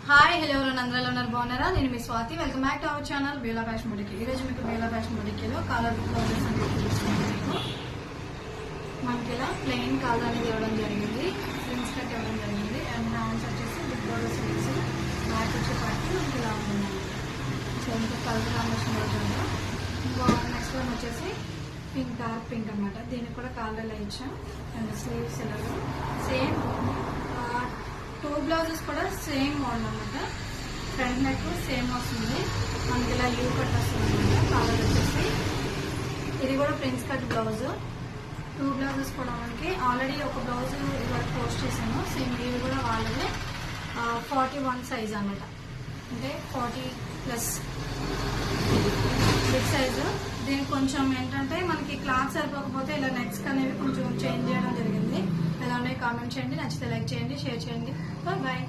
Hi hello అందరూ ఉన్నారు బాగున్నారా? నేను మీ Swathi. Welcome back to our channel Bela fashion boutique. ఈ రోజు మీకు బేలా ఫ్యాషన్ బుటిక్ లో కాలర్ బ్లౌజెస్ అనేది చూపిస్తున్నాను. మనకి ఇలా ప్లెయిన్ కాలర్ అనేది ఇవ్వడం జరిగింది, ప్రిన్స్ కట్ ఇవ్వడం జరిగింది అండ్ హ్యాండ్స్ వచ్చేసి బిగ్ బోర్డర్స్ వేసి బ్యాక్ వచ్చే పార్టీ మనకి ఇలా ఉంటుంది. సో ఇంకా కలర్ కాంబినేషన్ అవుతుందా. ఇంకా నెక్స్ట్ వన్ వచ్చేసి పింక్ డార్క్ పింక్ అనమాట. దీనికి కూడా కాలర్ ఇలా ఇచ్చాం అండ్ స్లీవ్స్ ఇలా సేమ్. టూ బ్లౌజెస్ కూడా సేమ్ మోడల్ అనమాట. ఫ్రంట్ నెక్ సేమ్ వస్తుంది, మనకి ఇలా లీవ్ కట్ వస్తుంది అనమాట. కాలర్ వచ్చేసి ఇది కూడా prince cut blouse. Two blouses కూడా మనకి ఆల్రెడీ ఒక బ్లౌజ్ ఇవాళ పోస్ట్ చేసాను. సేమ్ ఇది కూడా వాళ్ళదే 41 సైజ్ అనమాట, అంటే 40+ బిగ్ సైజు. దీనికి కొంచెం ఏంటంటే మనకి క్లాత్ సరిపోకపోతే ఇలా నెక్స్ట్ అనేవి కొంచెం చేంజ్ చేయడం జరిగింది. ఎలా ఉన్నాయి కామెంట్ చేయండి, నచ్చితే లైక్ చేయండి, షేర్ చేయండి. బాయ్.